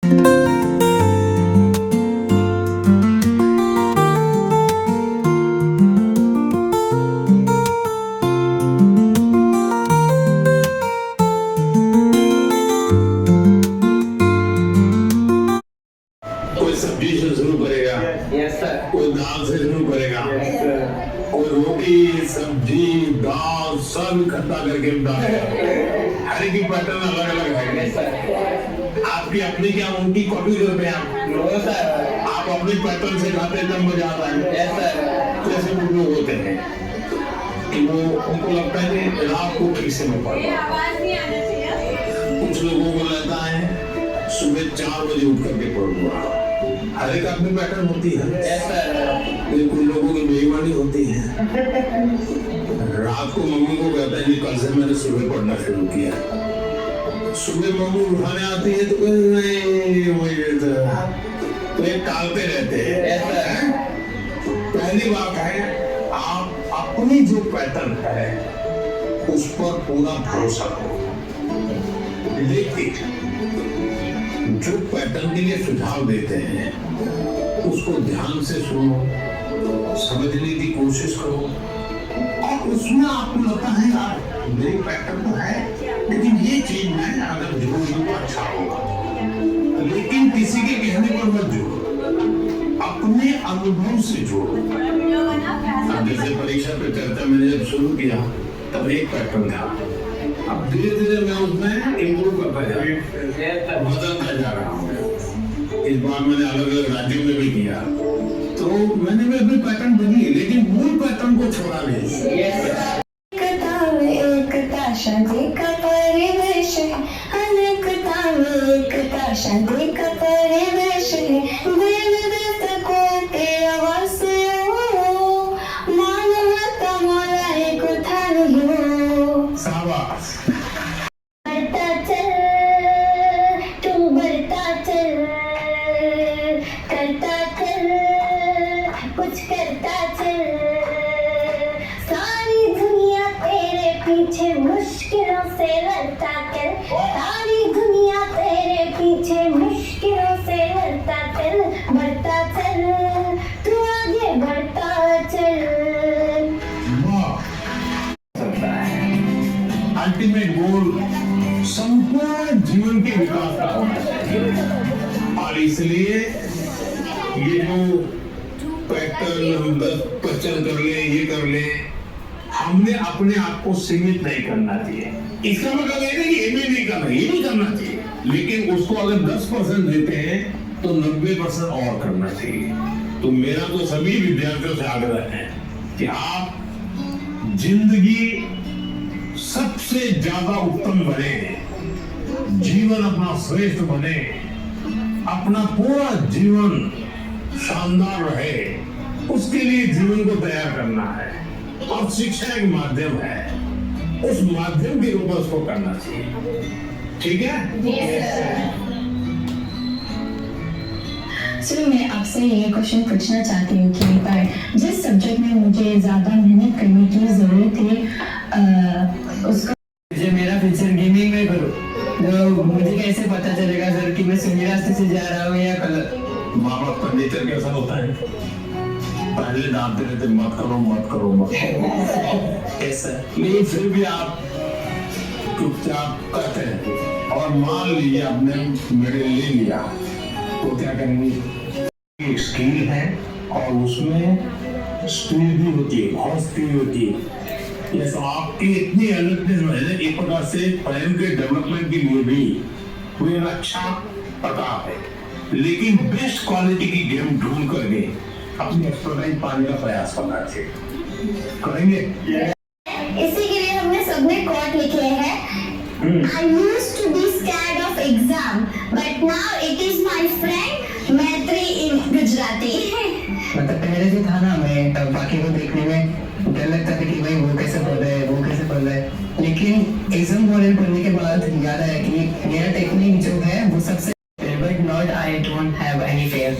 कोई सब्जी से शुरू करेगा, कोई दाल से शुरू करेगा, कोई रोटी सब्जी दाल सब इकट्ठा करके डालेगा। हर एक की पैटर्न अलग अलग है। आपकी अपनी क्या उनकी कॉपी करते हैं आप अपनी पैटर्न से खाते एकदम मजा आता है। तो ऐसे कुछ लोग होते हैं कि वो उनको लगता है कि रात को किसी में पढ़ना। कुछ लोगों को लगता है सुबह 4 बजे उठ करके पढ़ूंगा। हर एक अपनी पैटर्न होती है। कुछ लोगों की बेईमानी होती है। रात को मम्मी को कहता है कि कल से मैंने सुबह पढ़ना शुरू किया। सुबह मम्मी उठाने आती है तो ये टालते रहते हैं। पहली बात है आप अपनी जो पैटर्न है उस पर पूरा भरोसा करो, लेकिन जो पैटर्न के लिए सुझाव देते हैं उसको ध्यान से सुनो, समझने की कोशिश करो और उसमें आपको लगता है यार मेरी पैटर्न तो है लेकिन ये चीज मैं अगर जोड़ लूं तो अच्छा होगा। लेकिन किसी के कहने पर मत जोड़ो, अपने अनुभव से जोड़ो। अब जैसे परीक्षा पे चर्चा मैंने जब शुरू किया तब एक पैटर्न था, अब धीरे धीरे मैं उसमें इम्प्रूव करता जा रहा हूँ, बदलता जा रहा हूँ। इस बार मैंने अलग अलग राज्यों में भी किया तो मैंने भी अपनी पैटर्न बनी, लेकिन मूल पैटर्न को छोड़ा नहीं। शादी का परिवेश है, अनेकता में एकता शादी का परिवेश है। दिल दस्तकों के आवाज से हो, मानवता मोला एक उठान हो। शाबाश। बढ़ता चल, तू बढ़ता चल, करता चल, कुछ करता चल। सारी दुनिया तेरे पीछे मुश्किलों से लड़ता चल, सारी दुनिया तेरे पीछे मुश्किलों से लड़ता चल। बढ़ता चल, तू आगे बढ़ता चल। अल्टीमेट गोल संपूर्ण जीवन के विकास का होना चाहिए और इसलिए ये जो पैटर्न 10% कर ले ये कर ले, हमने अपने आप को सीमित नहीं करना चाहिए। इसका मतलब ये नहीं ये भी नहीं करना, ये नहीं करना चाहिए, लेकिन उसको अगर 10% देते हैं तो 90% और करना चाहिए। तो मेरा तो सभी विद्यार्थियों से आग्रह है कि आप जिंदगी सबसे ज्यादा उत्तम बने, जीवन अपना श्रेष्ठ बने, अपना पूरा जीवन शानदार रहे, उसके लिए जीवन को तैयार करना है और शिक्षा एक माध्यम है, उस माध्यम के रूप में उसको करना चाहिए। ठीक है? सर मैं आपसे ये क्वेश्चन पूछना चाहती हूँ कि पर जिस सब्जेक्ट में मुझे ज्यादा मेहनत करने की जरूरत थी उसका मुझे मेरा फ्यूचर गेमिंग में करो, तो मुझे कैसे पता चलेगा सर कि मैं सही रास्ते से जा रहा हूँ या गलत? माँ बाप का नेचर कैसा होता है, पहले डांटते रहते मत करो मत करो मत करो ऐसा, लेकिन फिर भी आप चुपचाप करते हैं और मान लीजिए आपने मेडल ले लिया तो क्या करेंगे? एक स्किल है और उसमें स्पीड भी होती है, बहुत स्पीड होती है। तो आपकी इतनी अलर्टनेस है, एक प्रकार से स्वयं के डेवलपमेंट के लिए भी कोई अच्छा पता है, लेकिन बेस्ट क्वालिटी की गेम ढूंढ करके अपनी एक्सपर्टाइज पाने का प्रयास करना चाहिए। करेंगे? इसी के लिए हमने सबने कोट लिखे हैं। I used to be scared of exam, but now it is my friend मैत्री in गुजराती। मतलब पहले जो था ना मैं बाकी को देखने में डर लगता था कि भाई वो कैसे पढ़ रहा है वो कैसे पढ़ रहा है, लेकिन एग्जाम मॉडल पढ़ने के बाद याद आया कि मेरा टेक्निक जो है वो सबसे but not I don't have any fear.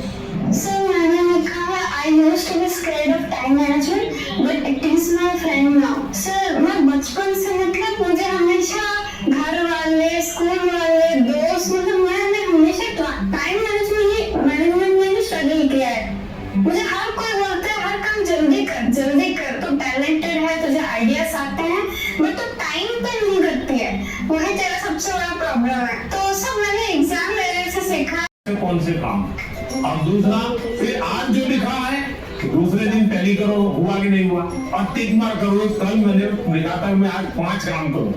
Sir मैंने लिखा है I used to be scared of time management, but it is my friend now। Sir मैं बचपन से मतलब मुझे हमेशा घर वाले स्कूल वाले दोस्त मतलब मैंने हमेशा वही तेरा सबसे बड़ा प्रॉब्लम है। तो सब मैंने एग्जाम लेने से सीखा। कौन से काम, और दूसरा फिर आज जो लिखा है दूसरे दिन टैली करो, हुआ कि नहीं हुआ, और टिक मार करो। कल मैंने लिखा था मैं आज 5 काम करूं,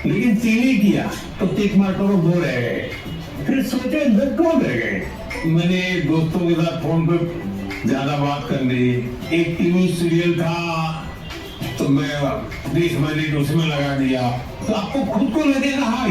लेकिन 3 ही किया तो टिक मार करो 2 रह गए, फिर सोचे 2 रह गए। मैंने दोस्तों के साथ फोन पे ज्यादा बात कर ली, एक टीवी सीरियल था तो मैं 20 मिनट उसमें लगा दिया, तो आपको खुद को लगेगा हाँ